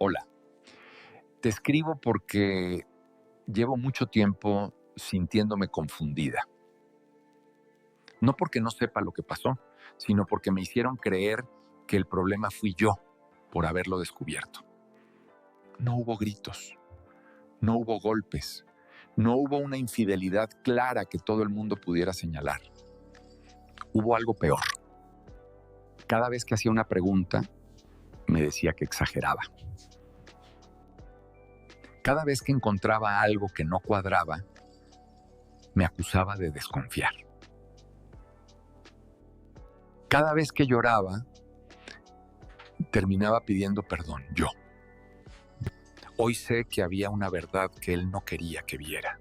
Hola, te escribo porque llevo mucho tiempo sintiéndome confundida. No porque no sepa lo que pasó, sino porque me hicieron creer que el problema fui yo por haberlo descubierto. No hubo gritos, no hubo golpes, no hubo una infidelidad clara que todo el mundo pudiera señalar. Hubo algo peor. Cada vez que hacía una pregunta, me decía que exageraba. Cada vez que encontraba algo que no cuadraba, me acusaba de desconfiar. Cada vez que lloraba, terminaba pidiendo perdón, yo. Hoy sé que había una verdad que él no quería que viera.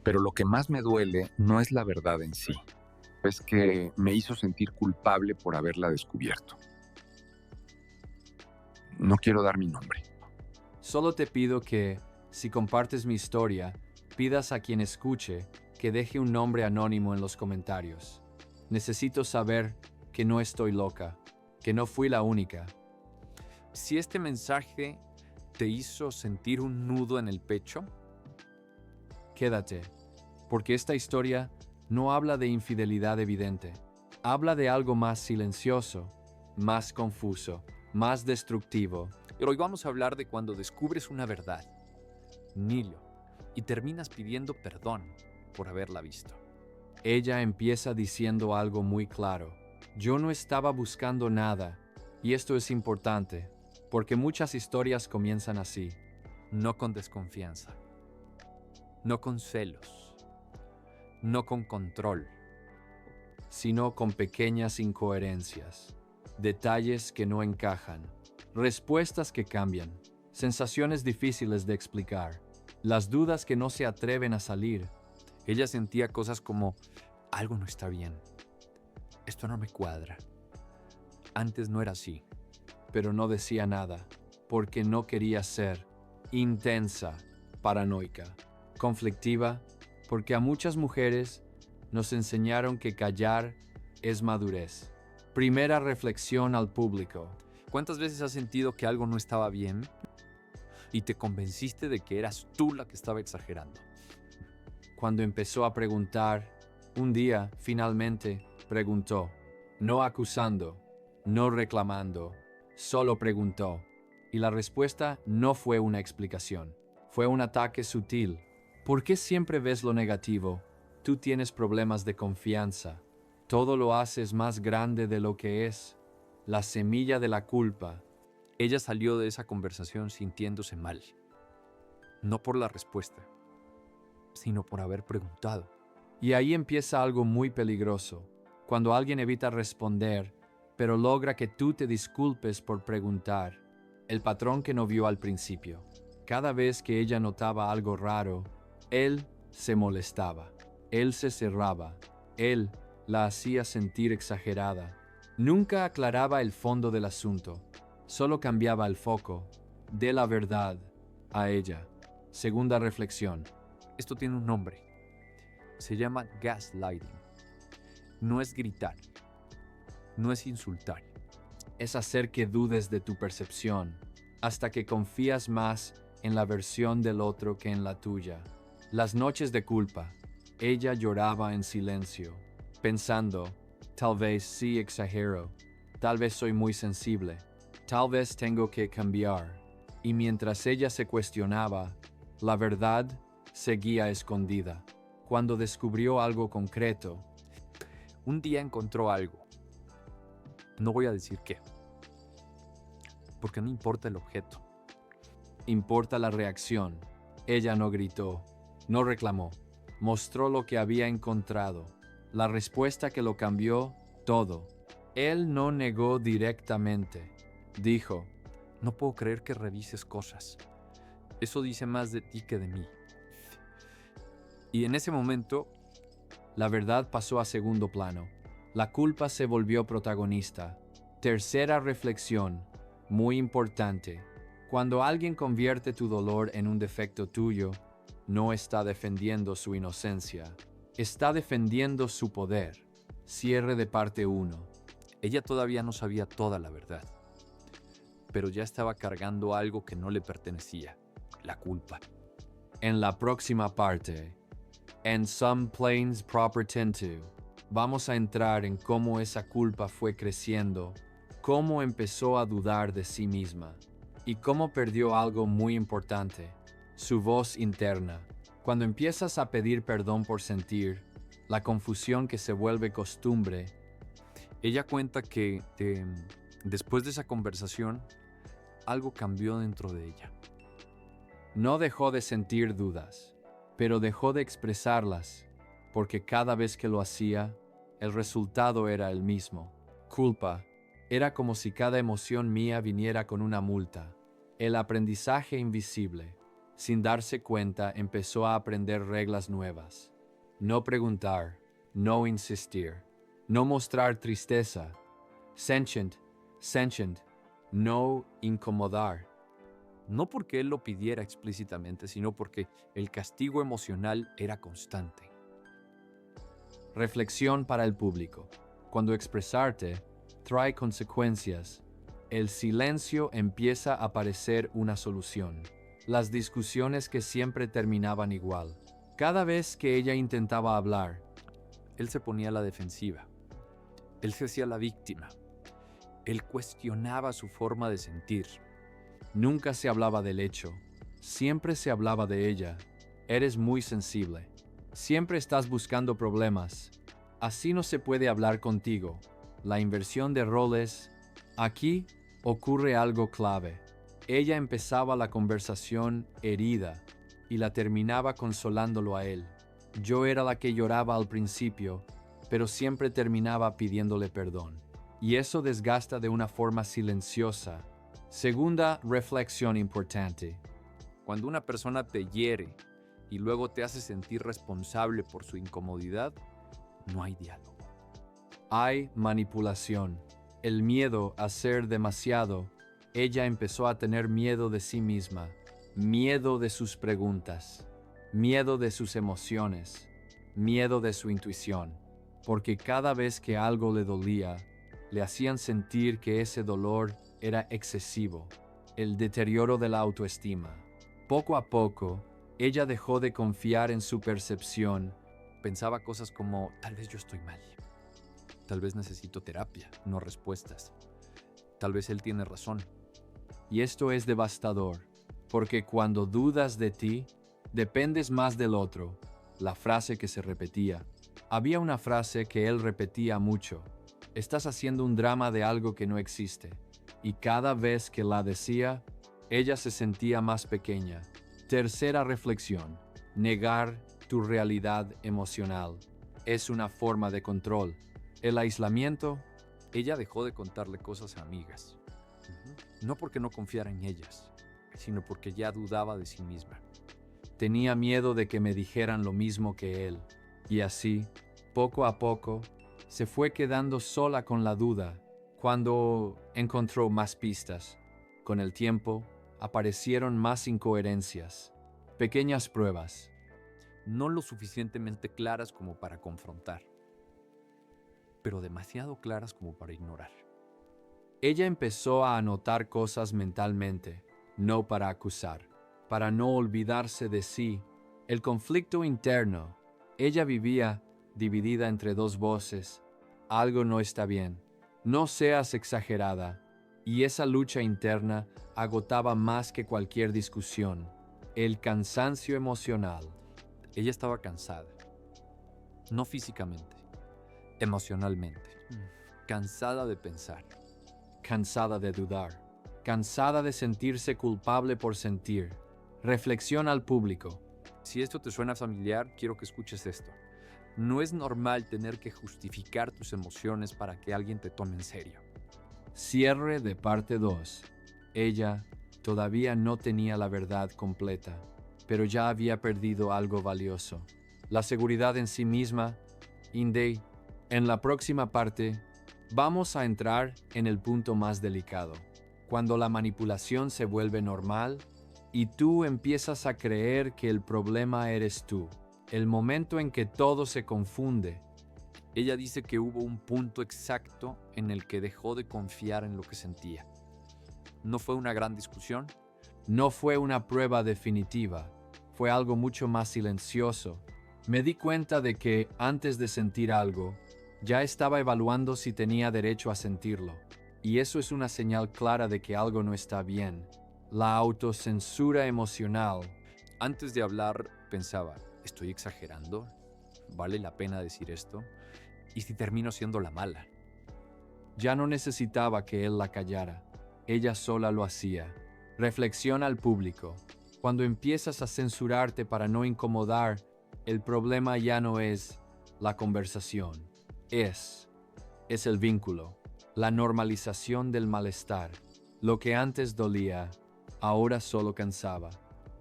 Pero lo que más me duele no es la verdad en sí, es que me hizo sentir culpable por haberla descubierto. No quiero dar mi nombre. Solo te pido que, si compartes mi historia, pidas a quien escuche que deje un nombre anónimo en los comentarios. Necesito saber que no estoy loca, que no fui la única. Si este mensaje te hizo sentir un nudo en el pecho, Quédate, porque esta historia no habla de infidelidad evidente. Habla de algo más silencioso, más confuso, más destructivo. pero hoy vamos a hablar de cuando descubres una verdad, Nilo, y terminas pidiendo perdón por haberla visto. Ella empieza diciendo algo muy claro. Yo no estaba buscando nada, y esto es importante, porque muchas historias comienzan así. No con desconfianza, no con celos, no con control, Sino con pequeñas incoherencias, detalles que no encajan, respuestas que cambian, sensaciones difíciles de explicar, las dudas que no se atreven a salir. Ella sentía cosas como, algo no está bien, esto no me cuadra, antes no era así. Pero no decía nada, porque no quería ser intensa, paranoica, conflictiva, porque a muchas mujeres nos enseñaron que callar es madurez. Primera reflexión al público. ¿Cuántas veces has sentido que algo no estaba bien y te convenciste de que eras tú la que estaba exagerando? Cuando empezó a preguntar, un día, finalmente, preguntó, no acusando, no reclamando, solo preguntó. Y la respuesta no fue una explicación, fue un ataque sutil. ¿Por qué siempre ves lo negativo? Tú tienes problemas de confianza. Todo lo haces más grande de lo que es. La semilla de la culpa. Ella salió de esa conversación sintiéndose mal, no por la respuesta, sino por haber preguntado. Y ahí empieza algo muy peligroso, cuando alguien evita responder, pero logra que tú te disculpes por preguntar. El patrón que no vio al principio. Cada vez que ella notaba algo raro, él se molestaba, él se cerraba, él la hacía sentir exagerada. Nunca aclaraba el fondo del asunto, solo cambiaba el foco, de la verdad, a ella. Segunda reflexión. Esto tiene un nombre. Se llama gaslighting. No es gritar, no es insultar. Es hacer que dudes de tu percepción, hasta que confías más en la versión del otro que en la tuya. Las noches de culpa, ella lloraba en silencio, pensando, tal vez sí exagero, tal vez soy muy sensible, tal vez tengo que cambiar. Y mientras ella se cuestionaba, la verdad seguía escondida. Cuando descubrió algo concreto, Un día encontró algo. No voy a decir qué, porque no importa el objeto. importa la reacción. Ella no gritó, no reclamó, mostró lo que había encontrado, la respuesta que lo cambió todo. Él no negó directamente. Dijo, No puedo creer que revises cosas. Eso dice más de ti que de mí. Y en ese momento, la verdad pasó a segundo plano. La culpa se volvió protagonista. Tercera reflexión, muy importante. Cuando alguien convierte tu dolor en un defecto tuyo, no está defendiendo su inocencia, está defendiendo su poder. Cierre de parte 1. ella todavía no sabía toda la verdad, pero ya estaba cargando algo que no le pertenecía, la culpa. En la próxima parte, en Some Planes Proper 2, vamos a entrar en cómo esa culpa fue creciendo, cómo empezó a dudar de sí misma y cómo perdió algo muy importante, su voz interna. Cuando empiezas a pedir perdón por sentir, la confusión que se vuelve costumbre. Ella cuenta que después de esa conversación, algo cambió dentro de ella. No dejó de sentir dudas, pero dejó de expresarlas, porque cada vez que lo hacía, el resultado era el mismo. Culpa. Era como si cada emoción mía viniera con una multa. El aprendizaje invisible. Sin darse cuenta, empezó a aprender reglas nuevas. No preguntar, no insistir, no mostrar tristeza. Sentient, no incomodar. No porque él lo pidiera explícitamente, sino porque el castigo emocional era constante. Reflexión para el público. Cuando expresarte trae consecuencias, el silencio empieza a parecer una solución. Las discusiones que siempre terminaban igual. Cada vez que ella intentaba hablar, Él se ponía a la defensiva. Él se hacía la víctima. Él cuestionaba su forma de sentir. nunca se hablaba del hecho, siempre se hablaba de ella. Eres muy sensible. Siempre estás buscando problemas. Así no se puede hablar contigo. La inversión de roles. Aquí ocurre algo clave. Ella empezaba la conversación herida y la terminaba consolándolo a él. Yo era la que lloraba al principio, pero siempre terminaba pidiéndole perdón. Y eso desgasta de una forma silenciosa. Segunda reflexión importante. Cuando una persona te hiere y luego te hace sentir responsable por su incomodidad, no hay diálogo. Hay manipulación. El miedo a ser demasiado. Ella empezó a tener miedo de sí misma, miedo de sus preguntas, miedo de sus emociones, miedo de su intuición, porque cada vez que algo le dolía, le hacían sentir que ese dolor era excesivo, el deterioro de la autoestima. Poco a poco, ella dejó de confiar en su percepción. Pensaba cosas como, tal vez yo estoy mal. Tal vez necesito terapia, no respuestas. Tal vez él tiene razón. Y esto es devastador, porque cuando dudas de ti, dependes más del otro. La frase que se repetía. Había una frase que él repetía mucho. Estás haciendo un drama de algo que no existe. Y cada vez que la decía, ella se sentía más pequeña. Tercera reflexión. Negar tu realidad emocional. Es una forma de control. El aislamiento. Ella dejó de contarle cosas a amigas. No porque no confiara en ellas, sino porque ya dudaba de sí misma. Tenía miedo de que me dijeran lo mismo que él. Y así, poco a poco, se fue quedando sola con la duda. Cuando encontró más pistas, con el tiempo, aparecieron más incoherencias. Pequeñas pruebas. No lo suficientemente claras como para confrontar, pero demasiado claras como para ignorar. Ella empezó a anotar cosas mentalmente, no para acusar, para no olvidarse de sí. El conflicto interno. Ella vivía dividida entre dos voces. Algo no está bien. No seas exagerada. Y esa lucha interna agotaba más que cualquier discusión. El cansancio emocional. Ella estaba cansada. No físicamente, emocionalmente. Cansada de pensar. Cansada de dudar. Cansada de sentirse culpable por sentir. Reflexión al público. Si esto te suena familiar, quiero que escuches esto. No es normal tener que justificar tus emociones para que alguien te tome en serio. Cierre de parte 2. Ella todavía no tenía la verdad completa, pero ya había perdido algo valioso. La seguridad en sí misma. En la próxima parte, vamos a entrar en el punto más delicado. Cuando la manipulación se vuelve normal y tú empiezas a creer que el problema eres tú. El momento en que todo se confunde. Ella dice que hubo un punto exacto en el que dejó de confiar en lo que sentía. No fue una gran discusión. No fue una prueba definitiva, fue algo mucho más silencioso. Me di cuenta de que, antes de sentir algo, ya estaba evaluando si tenía derecho a sentirlo. Y eso es una señal clara de que algo no está bien. La autocensura emocional. Antes de hablar, pensaba, ¿estoy exagerando? ¿Vale la pena decir esto? ¿Y si termino siendo la mala? Ya no necesitaba que él la callara. Ella sola lo hacía. Reflexiona al público. Cuando empiezas a censurarte para no incomodar, el problema ya no es la conversación. Es el vínculo, la normalización del malestar. Lo que antes dolía, ahora solo cansaba.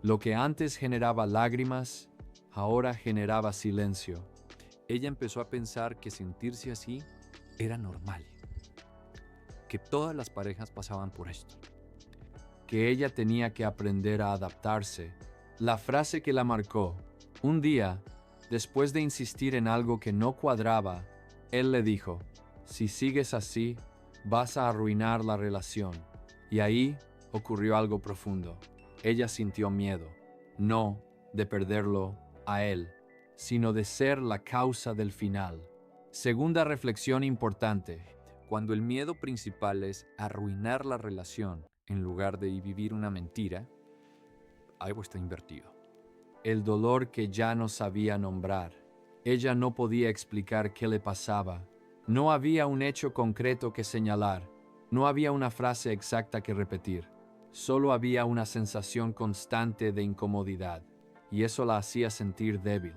Lo que antes generaba lágrimas, ahora generaba silencio. Ella empezó a pensar que sentirse así era normal, que todas las parejas pasaban por esto. Que ella tenía que aprender a adaptarse. La frase que la marcó. Un día, después de insistir en algo que no cuadraba, él le dijo, si sigues así, vas a arruinar la relación. Y ahí ocurrió algo profundo. Ella sintió miedo, no de perderlo a él, sino de ser la causa del final. Segunda reflexión importante. Cuando el miedo principal es arruinar la relación en lugar de vivir una mentira, algo está invertido. El dolor que ya no sabía nombrar. Ella no podía explicar qué le pasaba. No había un hecho concreto que señalar. No había una frase exacta que repetir. Solo había una sensación constante de incomodidad. Y eso la hacía sentir débil.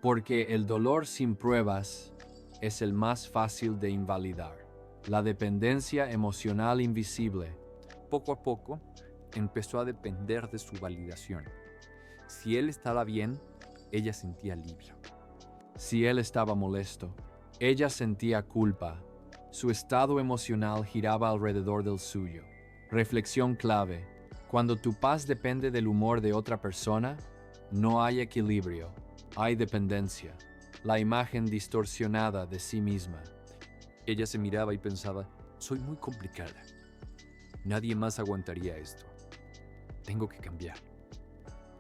Porque el dolor sin pruebas es el más fácil de invalidar. La dependencia emocional invisible. Poco a poco, empezó a depender de su validación. Si él estaba bien, ella sentía alivio. Si él estaba molesto, ella sentía culpa. Su estado emocional giraba alrededor del suyo. Reflexión clave. Cuando tu paz depende del humor de otra persona, no hay equilibrio, hay dependencia. La imagen distorsionada de sí misma. Ella se miraba y pensaba, soy muy complicada. Nadie más aguantaría esto. Tengo que cambiar.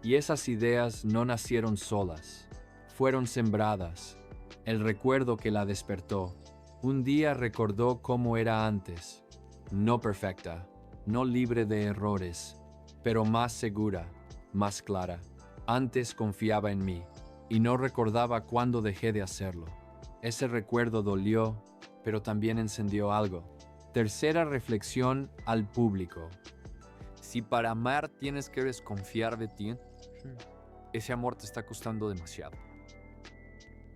Y esas ideas no nacieron solas, fueron sembradas. El recuerdo que la despertó. Un día recordó cómo era antes, no perfecta, no libre de errores, pero más segura, más clara. Antes confiaba en mí, y no recordaba cuándo dejé de hacerlo. Ese recuerdo dolió, pero también encendió algo. Tercera reflexión al público. Si para amar tienes que desconfiar de ti, ese amor te está costando demasiado.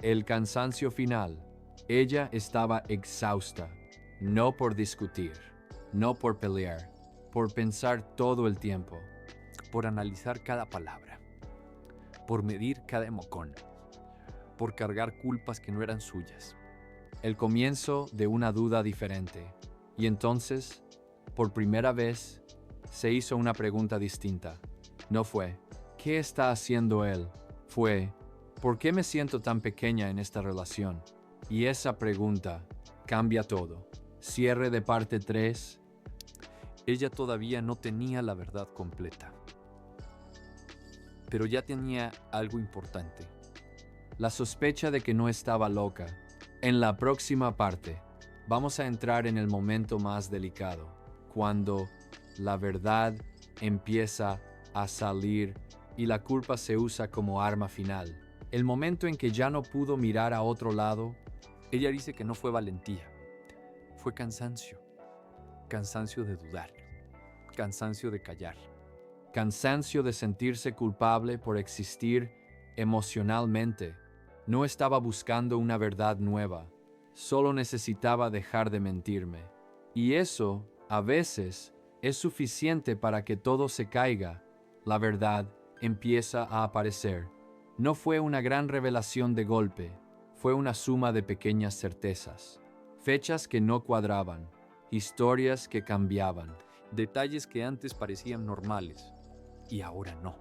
El cansancio final. Ella estaba exhausta, no por discutir, no por pelear, por pensar todo el tiempo. Por analizar cada palabra, por medir cada emocón, por cargar culpas que no eran suyas. El comienzo de una duda diferente. Y entonces, por primera vez, se hizo una pregunta distinta. No fue, ¿qué está haciendo él? Fue, ¿por qué me siento tan pequeña en esta relación? Y esa pregunta cambia todo. Cierre de parte 3. Ella todavía no tenía la verdad completa, pero ya tenía algo importante. La sospecha de que no estaba loca. En la próxima parte, vamos a entrar en el momento más delicado, cuando la verdad empieza a salir y la culpa se usa como arma final. El momento en que ya no pudo mirar a otro lado. Ella dice que no fue valentía, fue cansancio. Cansancio de dudar, cansancio de callar. Cansancio de sentirse culpable por existir emocionalmente. No estaba buscando una verdad nueva, solo necesitaba dejar de mentirme. Y eso, a veces, es suficiente para que todo se caiga. La verdad empieza a aparecer. No fue una gran revelación de golpe, fue una suma de pequeñas certezas. Fechas que no cuadraban, historias que cambiaban. Detalles que antes parecían normales y ahora no.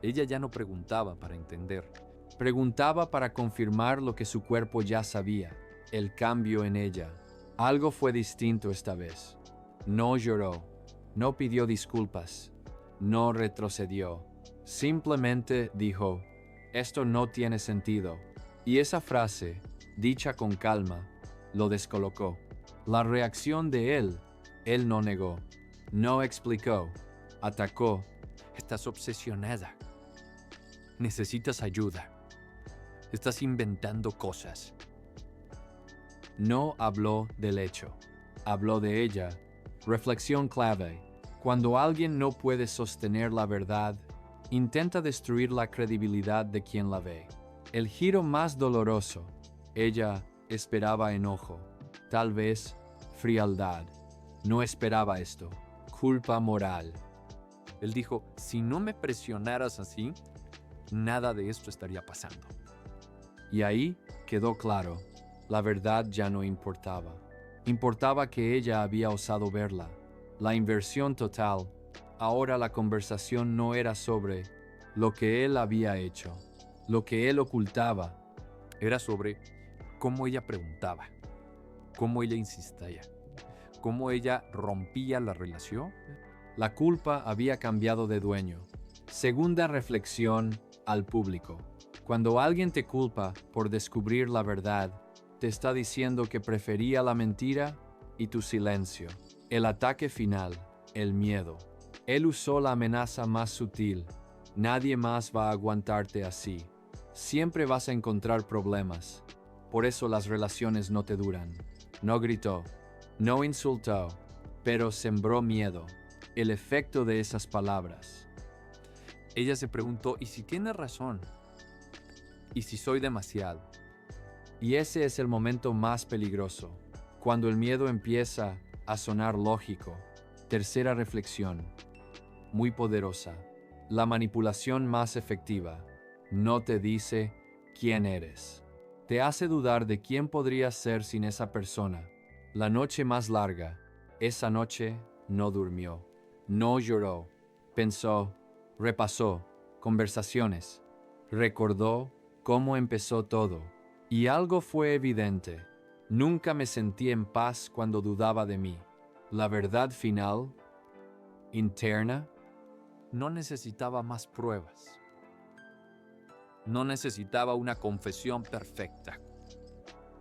Ella ya no preguntaba para entender. Preguntaba para confirmar lo que su cuerpo ya sabía, el cambio en ella. Algo fue distinto esta vez. No lloró, no pidió disculpas, no retrocedió. Simplemente dijo, esto no tiene sentido. Y esa frase, dicha con calma, lo descolocó. La reacción de él no negó, no explicó, atacó. Estás obsesionada. Necesitas ayuda. Estás inventando cosas. No habló del hecho, habló de ella. Reflexión clave. Cuando alguien no puede sostener la verdad, intenta destruir la credibilidad de quien la ve. El giro más doloroso. Ella esperaba enojo, tal vez frialdad. No esperaba esto. Culpa moral. Él dijo, si no me presionaras así, nada de esto estaría pasando. Y ahí quedó claro, la verdad ya no importaba. Importaba que ella había osado verla. La inversión total. Ahora la conversación no era sobre lo que él había hecho, lo que él ocultaba. Era sobre cómo ella preguntaba, cómo ella insistía, cómo ella rompía la relación. La culpa había cambiado de dueño. Segunda reflexión al público. Cuando alguien te culpa por descubrir la verdad, te está diciendo que prefería la mentira y tu silencio. El ataque final, el miedo. Él usó la amenaza más sutil. Nadie más va a aguantarte así. Siempre vas a encontrar problemas. Por eso las relaciones no te duran. No gritó, no insultó, pero sembró miedo. El efecto de esas palabras. Ella se preguntó, ¿y si tiene razón? ¿Y si soy demasiado? Y ese es el momento más peligroso, cuando el miedo empieza a sonar lógico. Tercera reflexión, muy poderosa. La manipulación más efectiva no te dice quién eres. Te hace dudar de quién podrías ser sin esa persona. La noche más larga, esa noche no durmió, no lloró, pensó, repasó, conversaciones, recordó cómo empezó todo. Y algo fue evidente. Nunca me sentí en paz cuando dudaba de mí. La verdad final, interna, No necesitaba más pruebas. No necesitaba una confesión perfecta.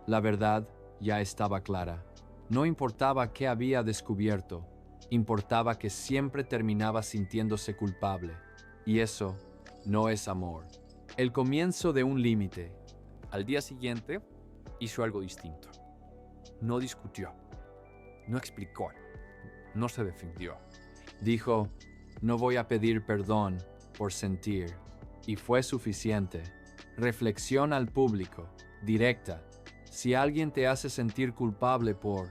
la verdad ya estaba clara. No importaba qué había descubierto, importaba que siempre terminaba sintiéndose culpable. Y eso no es amor. El comienzo de un límite. Al día siguiente, hizo algo distinto. No discutió. No explicó. No se defendió. Dijo, no voy a pedir perdón por sentir. Y fue suficiente. Reflexión al público, directa. Si alguien te hace sentir culpable por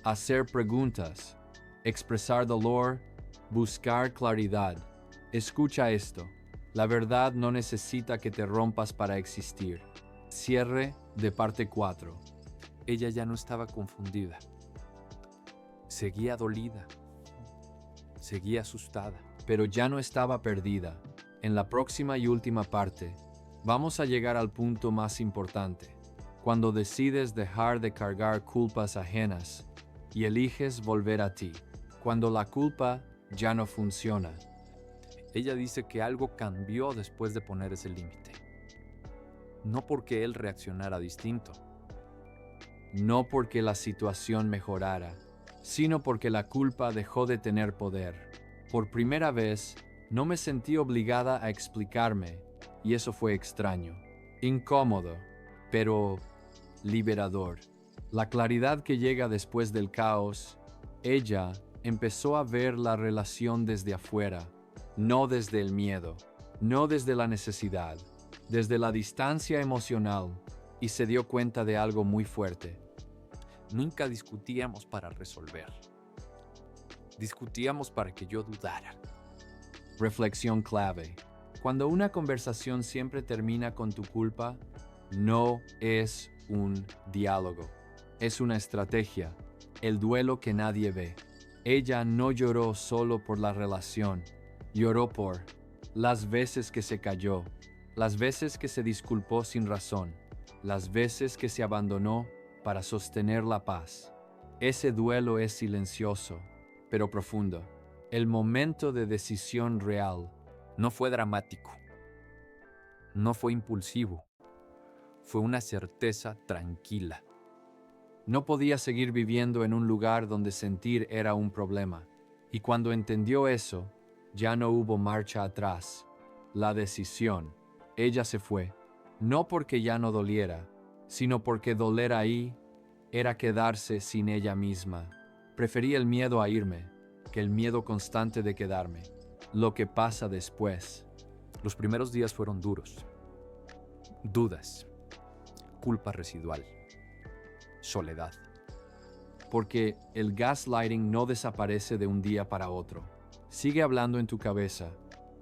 hacer preguntas, expresar dolor, buscar claridad, escucha esto. La verdad no necesita que te rompas para existir. Cierre de parte 4. Ella ya no estaba confundida. Seguía dolida. Seguía asustada. Pero ya no estaba perdida. En la próxima y última parte, vamos a llegar al punto más importante. Cuando decides dejar de cargar culpas ajenas y eliges volver a ti. Cuando la culpa ya no funciona. Ella dice que algo cambió después de poner ese límite. No porque él reaccionara distinto. No porque la situación mejorara, sino porque la culpa dejó de tener poder. Por primera vez, no me sentí obligada a explicarme, y eso fue extraño, incómodo, pero liberador. La claridad que llega después del caos, ella empezó a ver la relación desde afuera, no desde el miedo, no desde la necesidad, desde la distancia emocional, y se dio cuenta de algo muy fuerte. Nunca discutíamos para resolver. Discutíamos para que yo dudara. Reflexión clave. Cuando una conversación siempre termina con tu culpa, no es un diálogo. Es una estrategia, el duelo que nadie ve. Ella no lloró solo por la relación, lloró por las veces que se cayó, las veces que se disculpó sin razón, las veces que se abandonó para sostener la paz. Ese duelo es silencioso, pero profundo. El momento de decisión real. No fue dramático. No fue impulsivo. Fue una certeza tranquila. No podía seguir viviendo en un lugar donde sentir era un problema. Y cuando entendió eso, ya no hubo marcha atrás. La decisión. Ella se fue. No porque ya no doliera, sino porque doler ahí era quedarse sin ella misma. Preferí el miedo a irme que el miedo constante de quedarme. Lo que pasa después. Los primeros días fueron duros. Dudas. Culpa residual. Soledad. Porque el gaslighting no desaparece de un día para otro. Sigue hablando en tu cabeza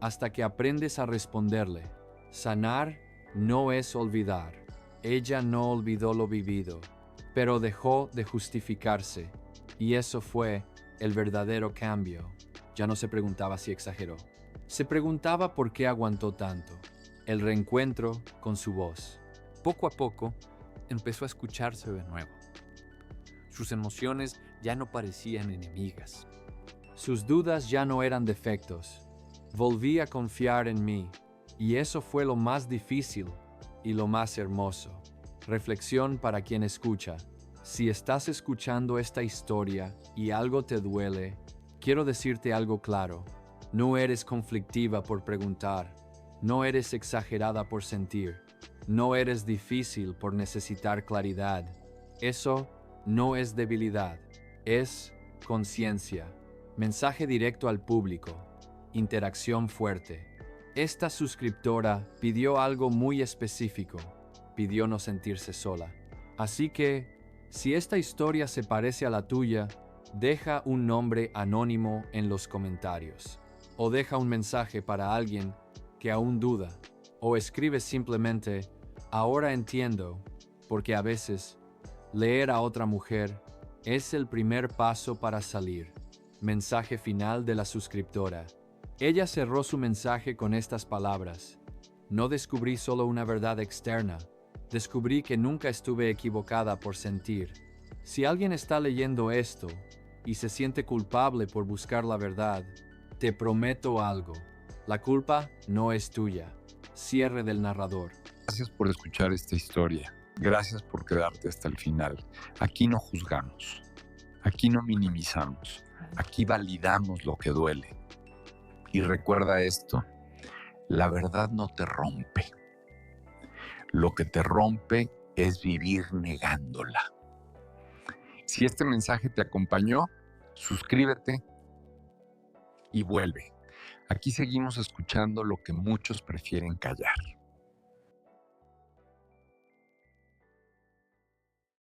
hasta que aprendes a responderle. Sanar no es olvidar. Ella no olvidó lo vivido, pero dejó de justificarse. Y eso fue el verdadero cambio. Ya no se preguntaba si exageró. Se preguntaba por qué aguantó tanto. El reencuentro con su voz. Poco a poco, empezó a escucharse de nuevo. Sus emociones ya no parecían enemigas. Sus dudas ya no eran defectos. Volví a confiar en mí. Y eso fue lo más difícil y lo más hermoso. Reflexión para quien escucha. Si estás escuchando esta historia y algo te duele, quiero decirte algo claro. No eres conflictiva por preguntar. No eres exagerada por sentir. No eres difícil por necesitar claridad. Eso no es debilidad. Es conciencia. Mensaje directo al público. Interacción fuerte. Esta suscriptora pidió algo muy específico. Pidió no sentirse sola. Así que, si esta historia se parece a la tuya, deja un nombre anónimo en los comentarios. O deja un mensaje para alguien que aún duda. O escribe simplemente, ahora entiendo, porque a veces, leer a otra mujer es el primer paso para salir. Mensaje final de la suscriptora. Ella cerró su mensaje con estas palabras. No descubrí solo una verdad externa. Descubrí que nunca estuve equivocada por sentir. Si alguien está leyendo esto y se siente culpable por buscar la verdad, te prometo algo. La culpa no es tuya. Cierre del narrador. Gracias por escuchar esta historia. Gracias por quedarte hasta el final. Aquí no juzgamos. Aquí no minimizamos. Aquí validamos lo que duele. Y recuerda esto, la verdad no te rompe. Lo que te rompe es vivir negándola. Si este mensaje te acompañó, suscríbete y vuelve. Aquí seguimos escuchando lo que muchos prefieren callar.